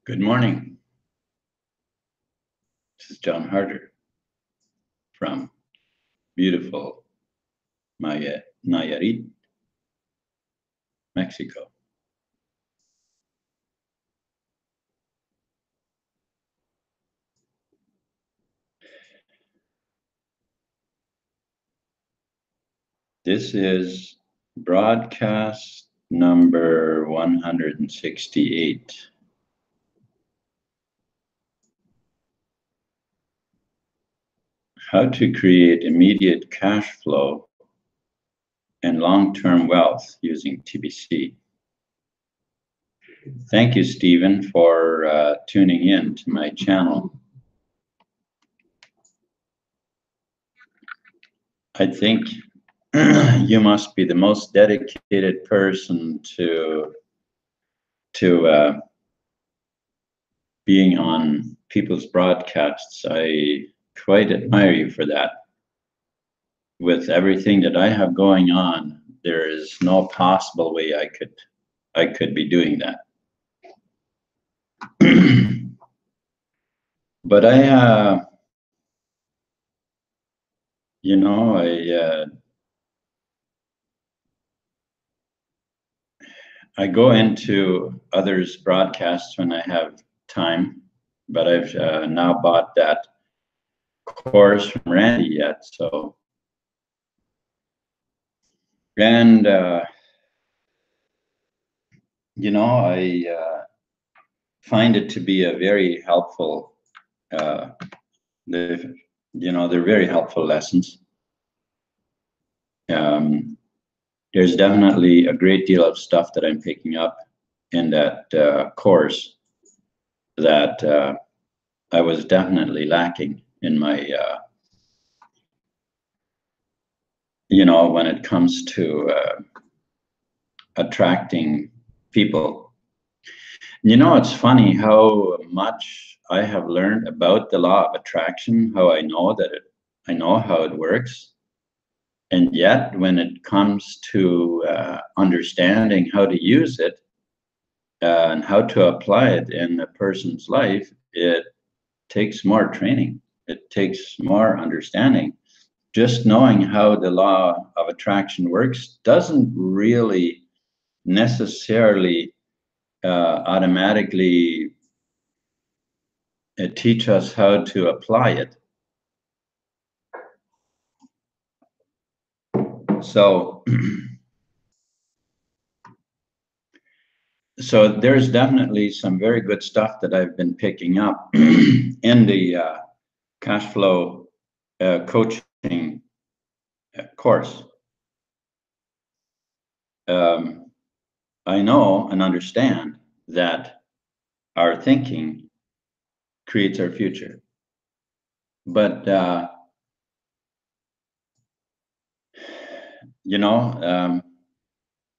Good morning. This is John Harder from beautiful Nayarit, Mexico. This is broadcast number 168. How to create immediate cash flow and long-term wealth using TBC. Thank you, Stephen, for tuning in to my channel. I think you must be the most dedicated person to being on people's broadcasts. I quite admire you for that. With everything that I have going on, there is no possible way I could be doing that. But I go into others' broadcasts when I have time, but I've now bought that course from Randy yet, so. And, I find it to be a very helpful, they're very helpful lessons. There's definitely a great deal of stuff that I'm picking up in that course that I was definitely lacking in my, when it comes to attracting people. It's funny how much I have learned about the law of attraction, how I know how it works. And yet when it comes to understanding how to use it and how to apply it in a person's life, it takes more training. It takes more understanding. Just knowing how the law of attraction works doesn't really necessarily automatically teach us how to apply it. So there's definitely some very good stuff that I've been picking up in the cash flow coaching course. I know and understand that our thinking creates our future, but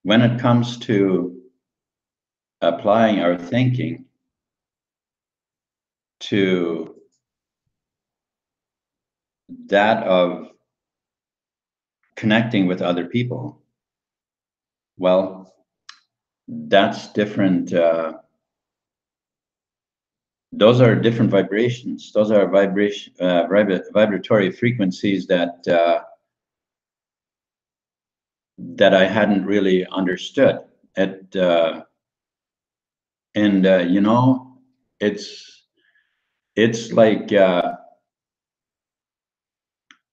when it comes to applying our thinking to that of connecting with other people, well, that's different. Those are different vibrations. Those are vibratory frequencies that I hadn't really understood.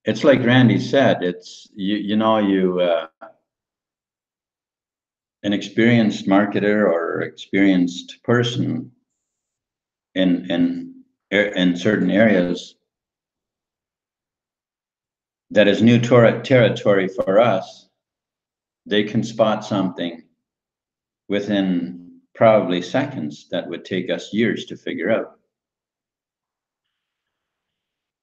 It's like Randy said. It's an experienced marketer or experienced person in certain areas that is new territory for us. They can spot something within probably seconds that would take us years to figure out.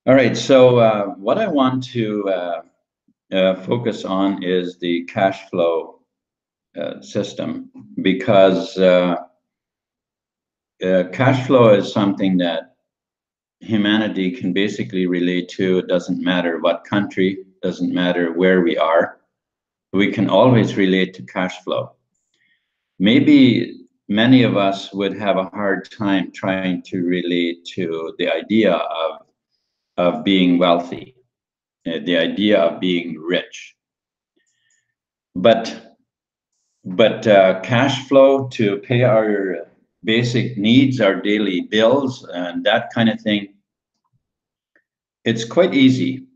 All right, so what I want to focus on is the cash flow system, because cash flow is something that humanity can basically relate to. It doesn't matter what country, doesn't matter where we are. We can always relate to cash flow. Maybe many of us would have a hard time trying to relate to the idea of being wealthy, the idea of being rich. But cash flow to pay our basic needs, our daily bills, and that kind of thing, it's quite easy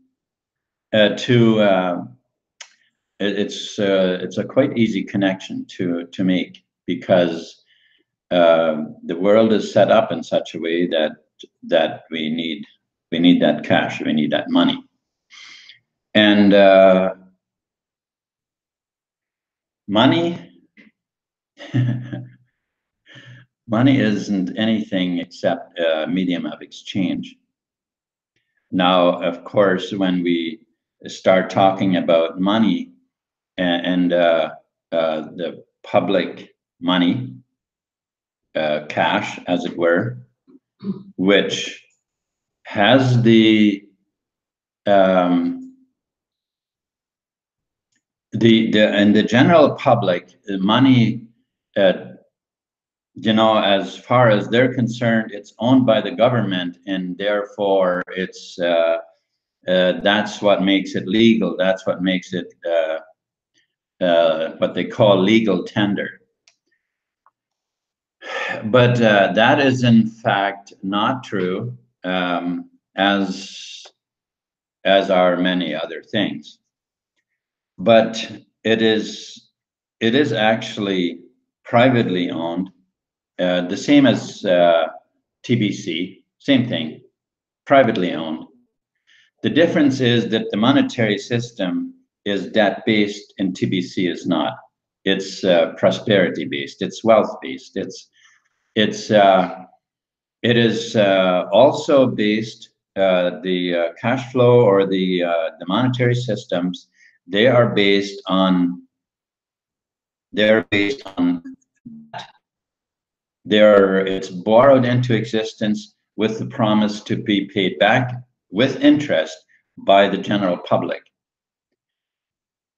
it's a quite easy connection to make, because the world is set up in such a way that we need that cash, we need that money, and money money isn't anything except a medium of exchange. Now, of course, when we start talking about money and the public money, cash, as it were, which has the in the general public, the money, you know, as far as they're concerned, it's owned by the government, and therefore it's that's what makes it legal. That's what makes it what they call legal tender. But that is in fact not true, as are many other things. But it is actually privately owned, the same as TBC, same thing, privately owned. The difference is that the monetary system is debt-based and TBC is not. It's prosperity-based. It's wealth-based. It is also based, the cash flow or the monetary systems. They are based on. It's borrowed into existence with the promise to be paid back with interest by the general public.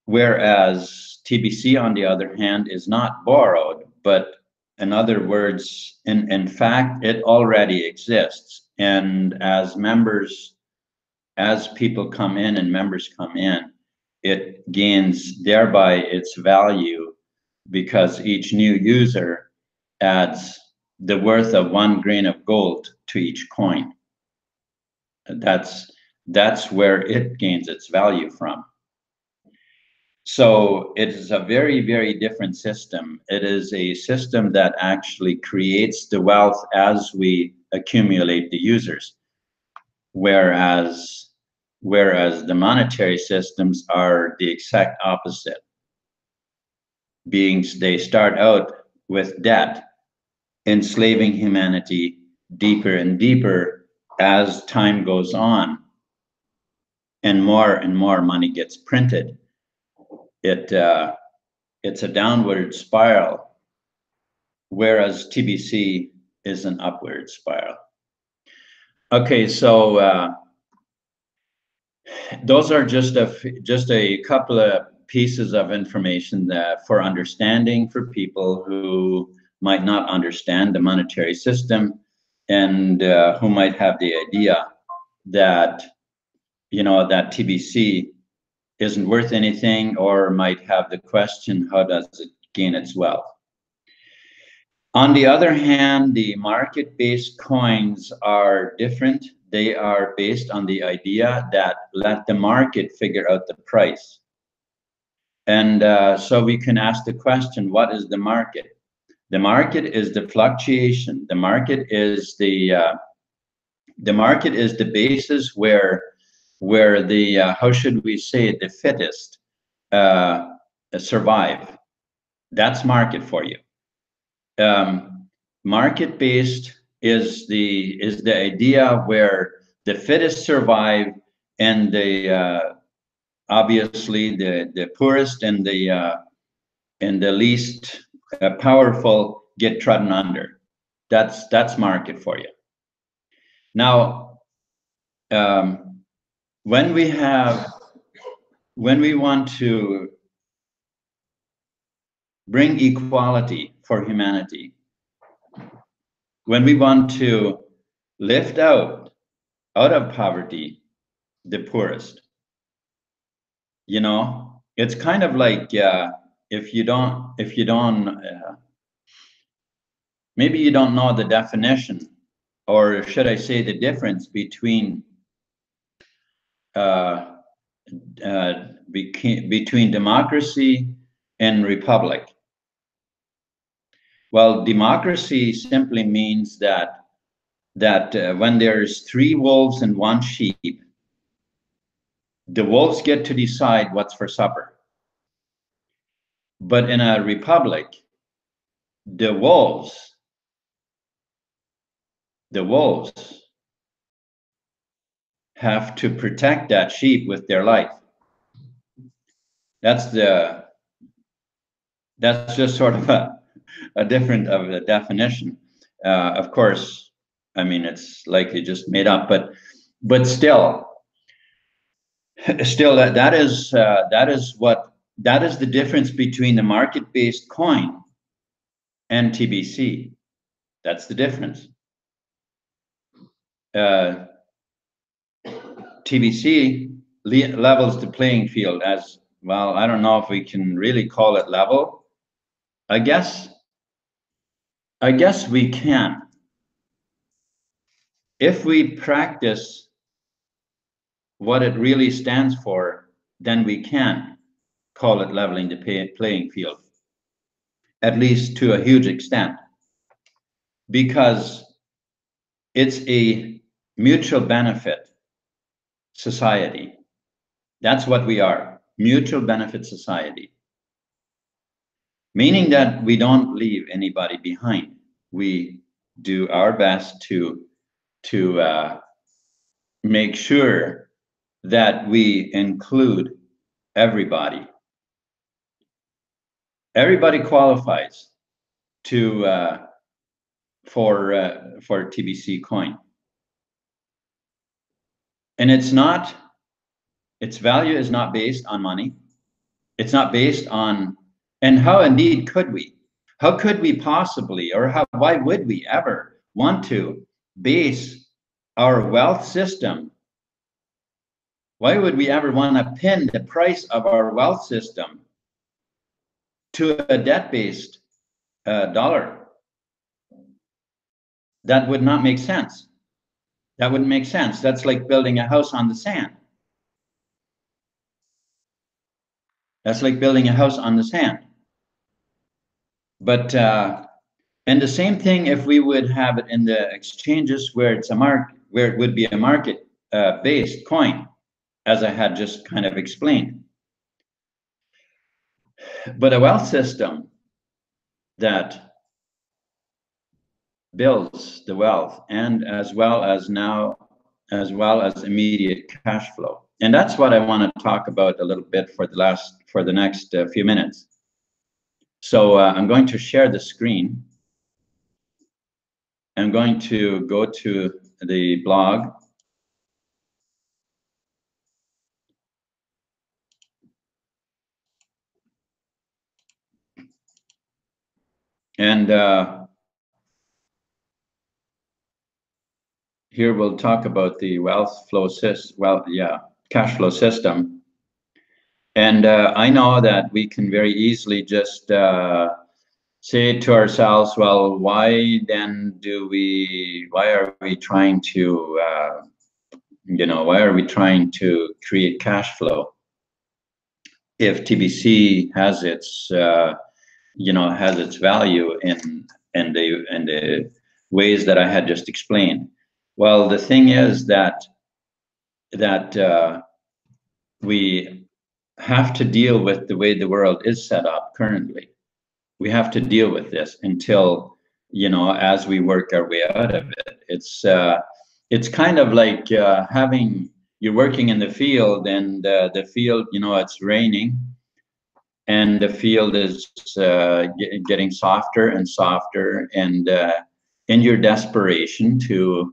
Whereas TBC, on the other hand, is not borrowed, but in other words, in fact, it already exists. And as people come in and members come in, it gains thereby its value, because each new user adds the worth of 1 grain of gold to each coin. That's where it gains its value from. So it is a very, very different system. It is a system that actually creates the wealth as we accumulate the users, whereas the monetary systems are the exact opposite. They start out with debt, enslaving humanity deeper and deeper as time goes on, and more money gets printed. It's a downward spiral, whereas TBC is an upward spiral. Okay, so those are just a couple of pieces of information that for understanding for people who might not understand the monetary system, and who might have the idea that, you know, that TBC isn't worth anything, or might have the question, how does it gain its wealth? On the other hand, the market-based coins are different. They are based on the idea that let the market figure out the price. And so we can ask the question, what is the market? The market is the fluctuation. The market is the basis where the how should we say it, the fittest survive. That's market for you. Market-based is the idea where the fittest survive, and the obviously the poorest and the least powerful get trodden under. That's market for you. Now, when we want to bring equality for humanity, when we want to lift out of poverty the poorest, you know, it's kind of like if you don't maybe you don't know the definition, or should I say the difference between between democracy and republic. Well, democracy simply means that when there's 3 wolves and 1 sheep, the wolves get to decide what's for supper. But in a republic, the wolves have to protect that sheep with their life. That's just sort of a different of a definition. Of course, I mean, it's likely just made up, but still that is the difference between the market-based coin and TBC. That's the difference. TBC levels the playing field as well. I don't know if we can really call it level. I guess we can. If we practice what it really stands for, then we can call it leveling the playing field, at least to a huge extent, because it's a mutual benefit society. That's what we are, mutual benefit society. Meaning that we don't leave anybody behind. We do our best to make sure that we include everybody. Everybody qualifies to for TBC coin, and its value is not based on money. It's not based on, and how indeed could we? How could we possibly, or why would we ever want to base our wealth system? Why would we ever want to pin the price of our wealth system to a debt-based dollar? That would not make sense. That wouldn't make sense. That's like building a house on the sand. That's like building a house on the sand. But and the same thing if we would have it in the exchanges where it's where it would be a market based coin, as I had just kind of explained. But a wealth system that builds the wealth, and as well as immediate cash flow. And that's what I want to talk about a little bit for the next few minutes. So I'm going to share the screen. I'm going to go to the blog. And here we'll talk about the cash flow system. And I know that we can very easily just say to ourselves, well, why are we trying to, why are we trying to create cash flow if TBC has its, has its value in the ways that I had just explained? Well, the thing is that we have to deal with the way the world is set up currently. We have to deal with this until, as we work our way out of it. It's kind of like you're working in the field, and the field, it's raining, and the field is getting softer and softer, and in your desperation to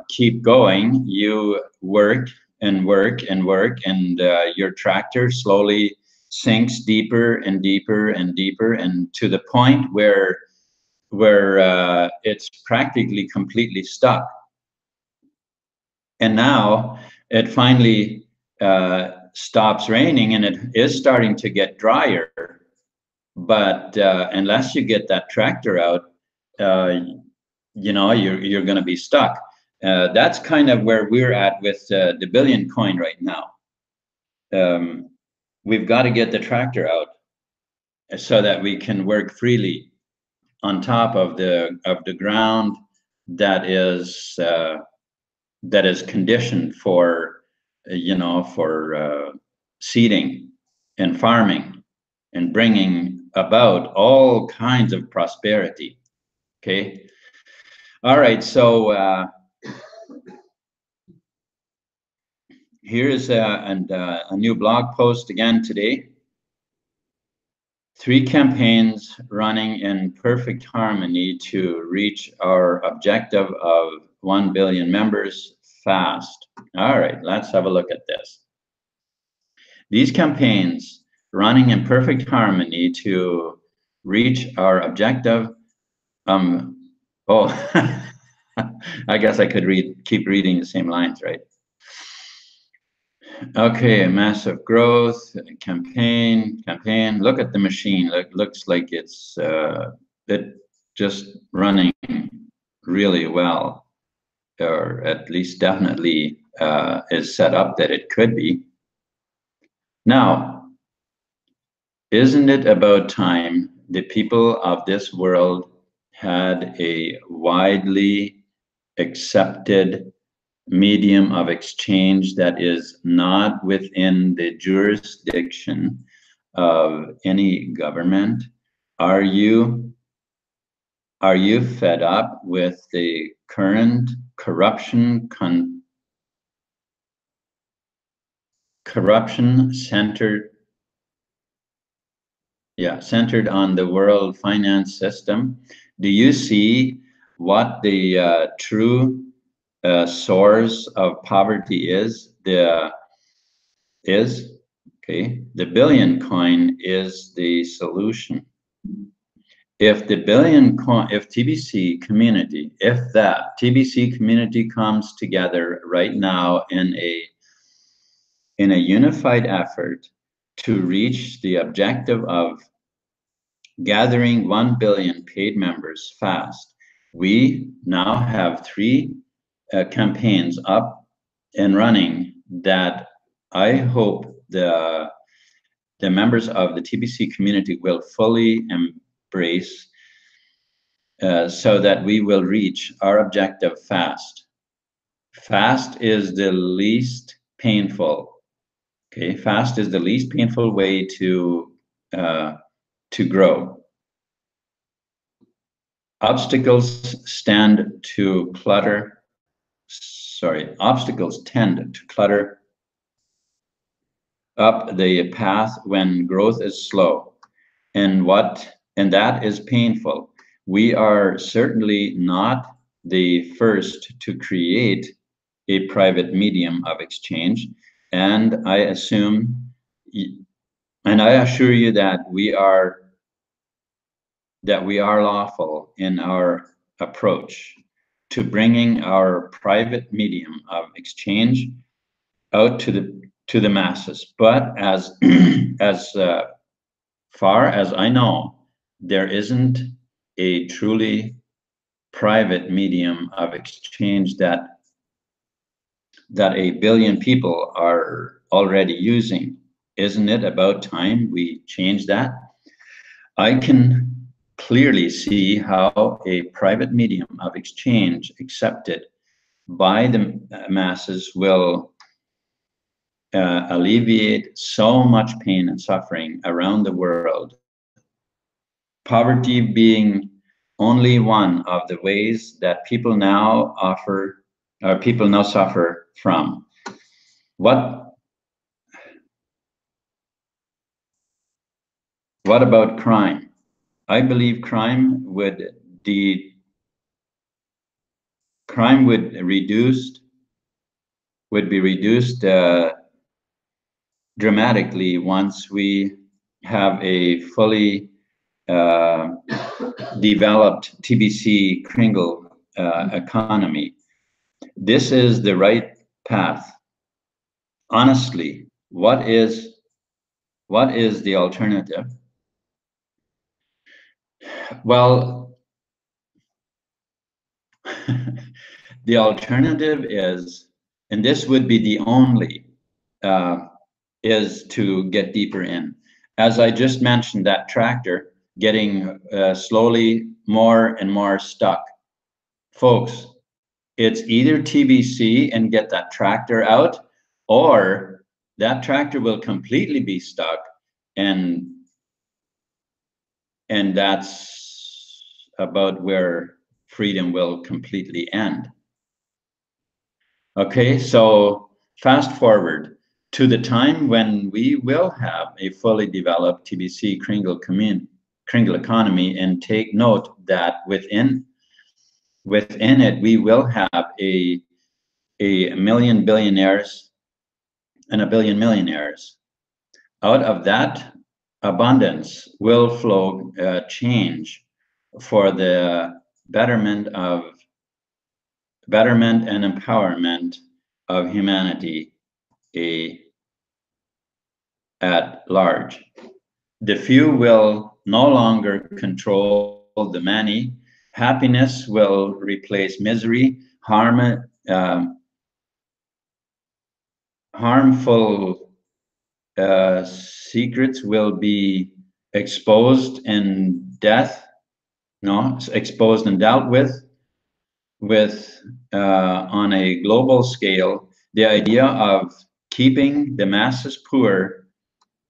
keep going, you work and work and work, and your tractor slowly sinks deeper and deeper and deeper, and to the point where where it's practically completely stuck. And now it finally stops raining, and it is starting to get drier. But unless you get that tractor out, you know, you're going to be stuck. That's kind of where we're at with the Billion Coin right now. We've got to get the tractor out so that we can work freely on top of the ground that is conditioned for, you know, for seeding and farming and bringing about all kinds of prosperity. Okay. All right. So here's a new blog post again today. 3 campaigns running in perfect harmony to reach our objective of 1 billion members fast. All right, let's have a look at this. These campaigns running in perfect harmony to reach our objective. I guess I could keep reading the same lines, right? Okay, massive growth, campaign. Look at the machine. Looks like it's just running really well, or at least definitely is set up that it could be. Now, isn't it about time the people of this world had a widely accepted medium of exchange that is not within the jurisdiction of any government? Are you fed up with the current centered on the world finance system? Do you see what the true source of poverty is? Okay, the Billion Coin is the solution. If the TBC community, if that TBC community comes together right now in a unified effort to reach the objective of gathering 1 billion paid members fast, we now have 3 campaigns up and running that I hope the members of the TBC community will fully embrace, so that we will reach our objective fast. Fast is the least painful. Okay, fast is the least painful way to grow. Obstacles tend to clutter up the path when growth is slow, and that is painful. We are certainly not the first to create a private medium of exchange, and I assure you that we are lawful in our approach to bringing our private medium of exchange out to the masses. But as far as I know, there isn't a truly private medium of exchange that 1 billion people are already using. Isn't it about time we change that? I can clearly see how a private medium of exchange accepted by the masses will alleviate so much pain and suffering around the world. Poverty being only one of the ways that people now suffer from. What about crime? I believe crime would be reduced dramatically once we have a fully developed TBC Kringle economy. This is the right path. Honestly, what is the alternative? Well, the alternative is, and this would be the only, is to get deeper in. As I just mentioned, that tractor getting slowly more and more stuck. Folks, it's either TBC and get that tractor out, or that tractor will completely be stuck, and that's about where freedom will completely end. Okay, so fast forward to the time when we will have a fully developed TBC Kringle economy, and take note that within it we will have a million billionaires and a billion millionaires. Out of that abundance will flow change for the betterment and empowerment of humanity at large. The few will no longer control the many. Happiness will replace misery. Harmful secrets will be exposed and exposed and dealt with on a global scale. The idea of keeping the masses poor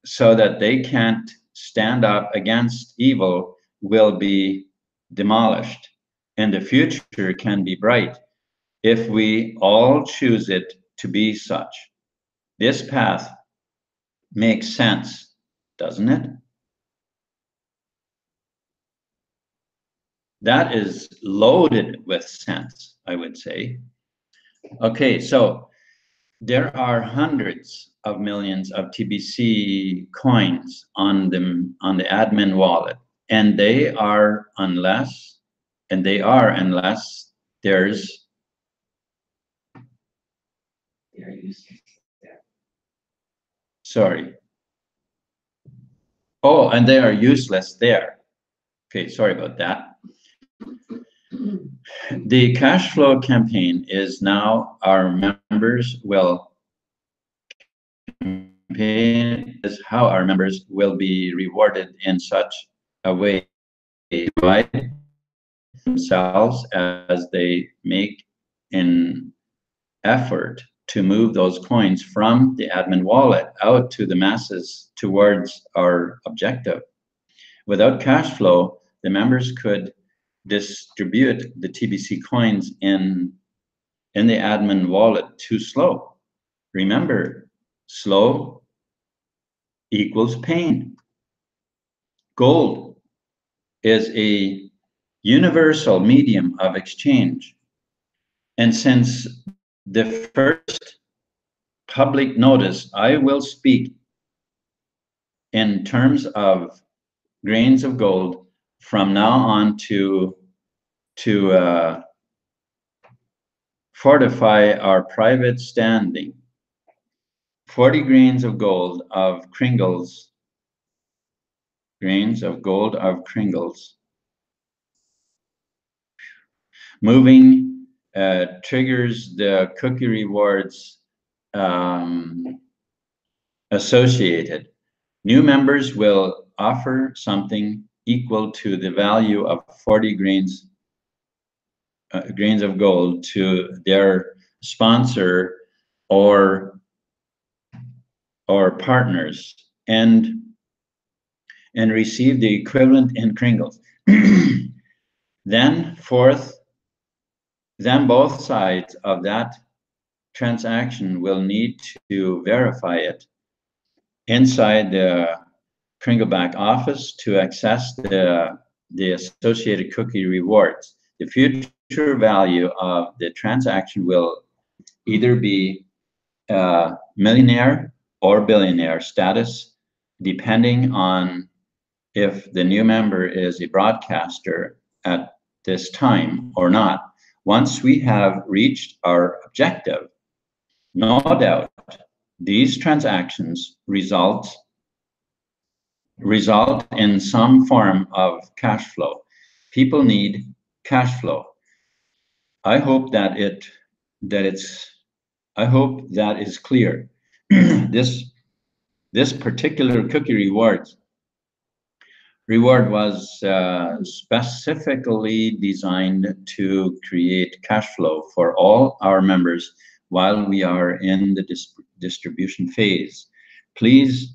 so that they can't stand up against evil will be demolished, and the future can be bright if we all choose it to be such. This path makes sense, doesn't it? That is loaded with sense, I would say. Okay, so there are hundreds of millions of TBC coins on the admin wallet, and they are unless there's sorry. Oh, and they are useless there. Okay, sorry about that. The cash flow campaign is now our members will campaign is how our members will be rewarded in such a way by themselves as they make an effort to move those coins from the admin wallet out to the masses towards our objective. Without cash flow, the members could distribute the TBC coins in the admin wallet too slow. Remember, slow equals pain. Gold is a universal medium of exchange. And since the first public notice, I will speak in terms of grains of gold from now on to fortify our private standing. 40 grains of gold of Kringles, moving triggers the cookie rewards associated. New members will offer something equal to the value of 40 grains of gold to their sponsor or partners, and receive the equivalent in Kringles. Then both sides of that transaction will need to verify it inside the Kringle back office to access the associated cookie rewards. The future value of the transaction will either be millionaire or billionaire status, depending on if the new member is a broadcaster at this time or not. Once we have reached our objective, no doubt these transactions result in some form of cash flow. People need cash flow. I hope that is clear. This particular cookie reward was specifically designed to create cash flow for all our members while we are in the distribution phase. Please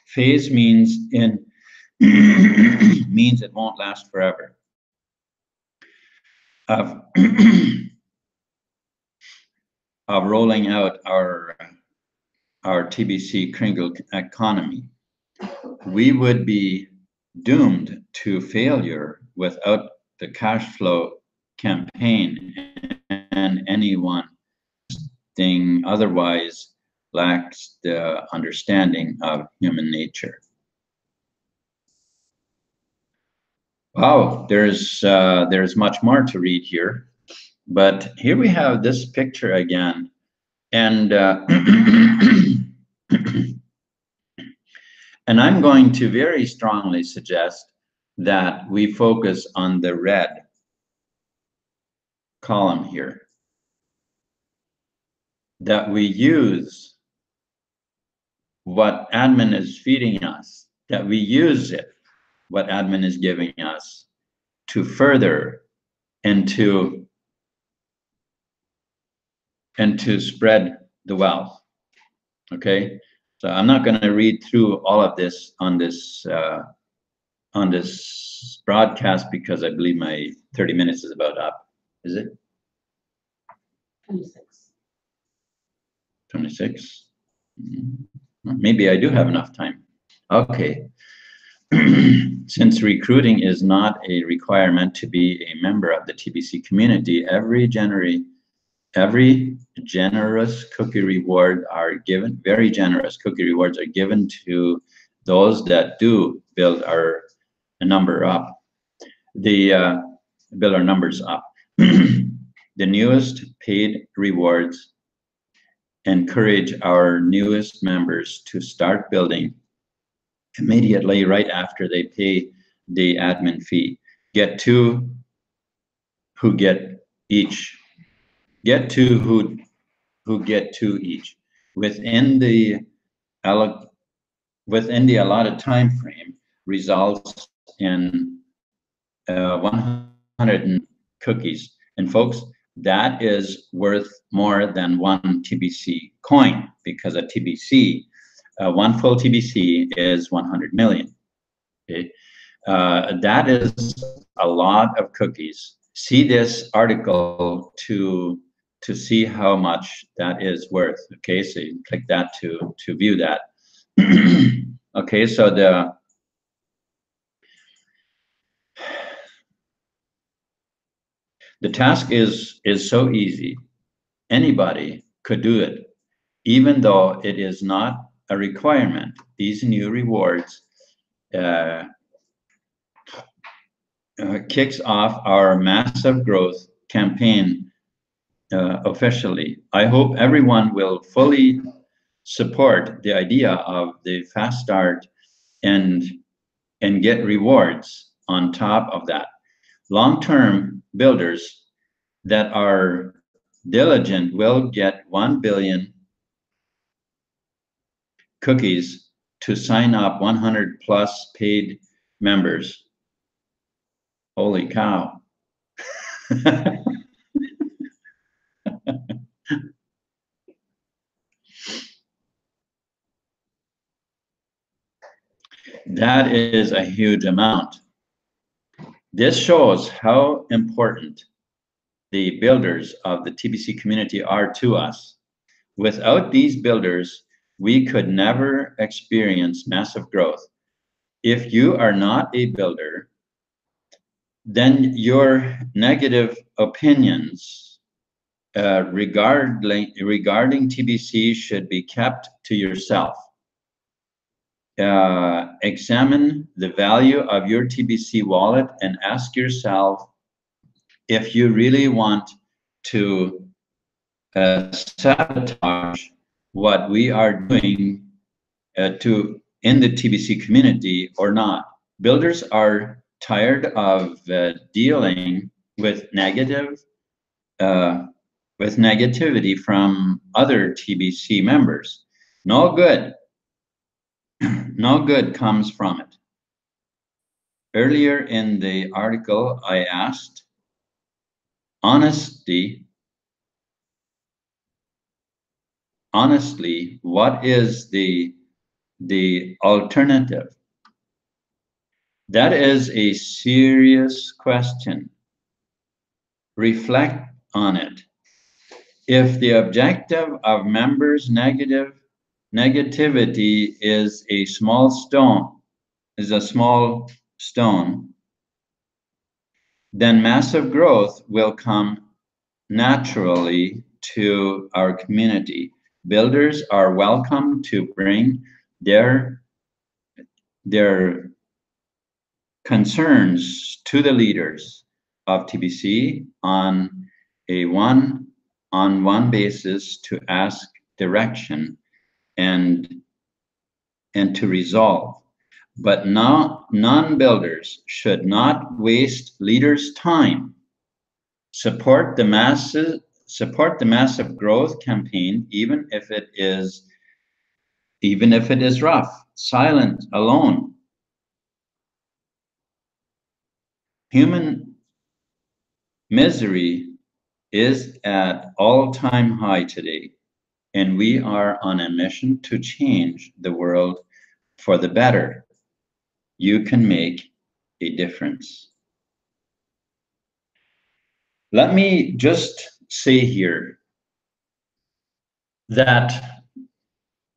phase means means it won't last forever. Of rolling out our TBC Kringle economy, we would be doomed to failure without the cash flow campaign, and anyone thing otherwise lacks the understanding of human nature. Wow, there's much more to read here, but here we have this picture again, and and I'm going to very strongly suggest that we focus on the red column here, that we use what admin is feeding us, that we use it, what admin is giving us, to further and to spread the wealth. Okay, so I'm not going to read through all of this on this broadcast, because I believe my 30 minutes is about up. Is it 26? 26? Maybe I do have enough time. Okay. Since recruiting is not a requirement to be a member of the TBC community, very generous cookie reward are given. Very generous cookie rewards are given to those that do build our number up. Build our numbers up. The newest paid rewards encourage our newest members to start building immediately right after they pay the admin fee. Get two who get each. Get two who get two each. Within the allotted time frame results in 100 cookies. And folks, that is worth more than one TBC coin, because a TBC, one full TBC is 100 million. Okay, that is a lot of cookies. See this article to see how much that is worth. Okay, so you click that to view that. Okay, so the task is so easy. Anybody could do it, even though it is not a requirement. These new rewards kicks off our massive growth campaign officially. I hope everyone will fully support the idea of the fast start and get rewards on top of that. Long-term builders that are diligent will get 1 billion cookies to sign up 100 plus paid members. Holy cow. That is a huge amount. This shows how important the builders of the TBC community are to us. Without these builders, we could never experience massive growth. If you are not a builder, then your negative opinions regarding TBC should be kept to yourself. examine the value of your TBC wallet and ask yourself if you really want to sabotage what we are doing in the TBC community or not. Builders are tired of dealing with uh, negativity from other TBC members. No good, no good comes from it. Earlier in the article, I asked, honestly, what is the alternative? That is a serious question. Reflect on it. If the objective of members' negativity is a small stone, then massive growth will come naturally to our community. Builders are welcome to bring their concerns to the leaders of TBC on a one-on-one basis to ask direction and to resolve. But non-builders should not waste leaders' time. Support the massive growth campaign, even if it is rough, silent, alone. Human misery is at all-time high today, and we are on a mission to change the world for the better. You can make a difference. Let me just say here that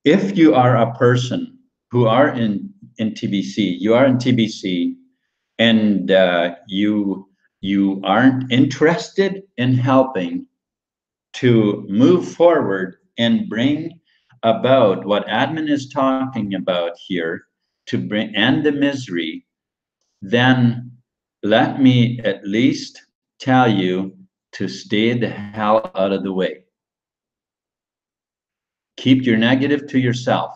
if you are a person who are in TBC, you are in TBC, and you aren't interested in helping to move forward and bring about what admin is talking about here, to bring end the misery, then let me at least tell you to stay the hell out of the way. Keep your negative to yourself.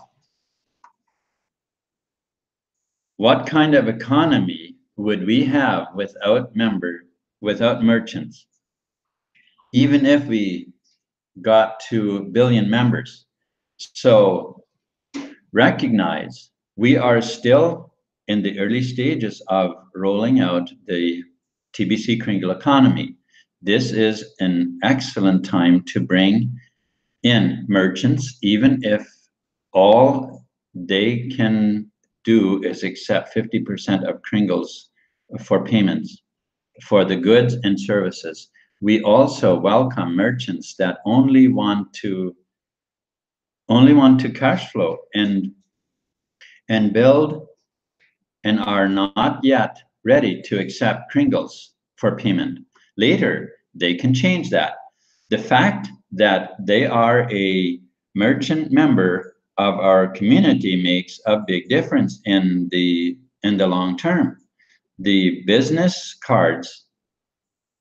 What kind of economy would we have without merchants? Even if we got to a billion members. So recognize we are still in the early stages of rolling out the TBC Kringle economy. This is an excellent time to bring in merchants, even if all they can do is accept 50% of Kringles for payments for the goods and services. We also welcome merchants that only want to cash flow and build, and are not yet ready to accept Kringles for payment. Later, they can change that. The fact that they are a merchant member of our community makes a big difference in the long term. The business cards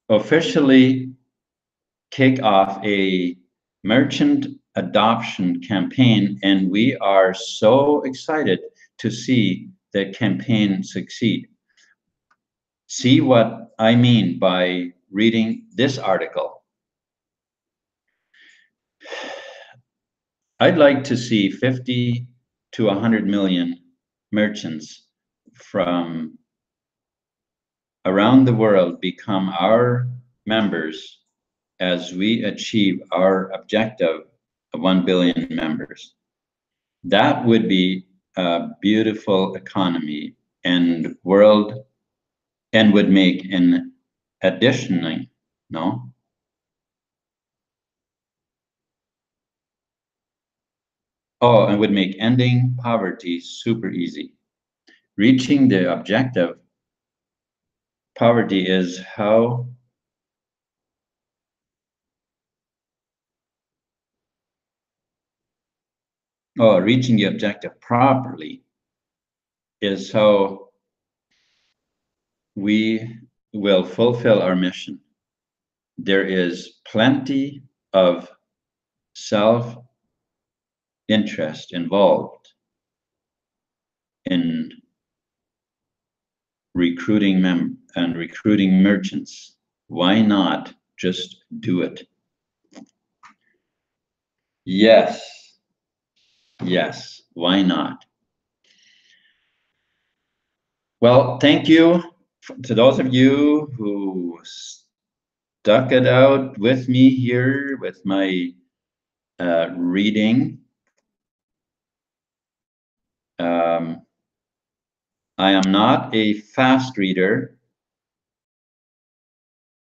officially kick off a merchant adoption campaign, and we are so excited to see the campaign succeed. See what I mean by reading this article. I'd like to see 50 to 100 million merchants from around the world become our members as we achieve our objective of 1 billion members. That would be a beautiful economy and world, and would make an additionally, no? Oh, and would make ending poverty super easy. Reaching the objective, poverty is how reaching the objective properly is how we will fulfill our mission. There is plenty of self-interest involved in recruiting merchants. Why not just do it? Yes, why not? Well, thank you to those of you who stuck it out with me here with my reading. I am not a fast reader.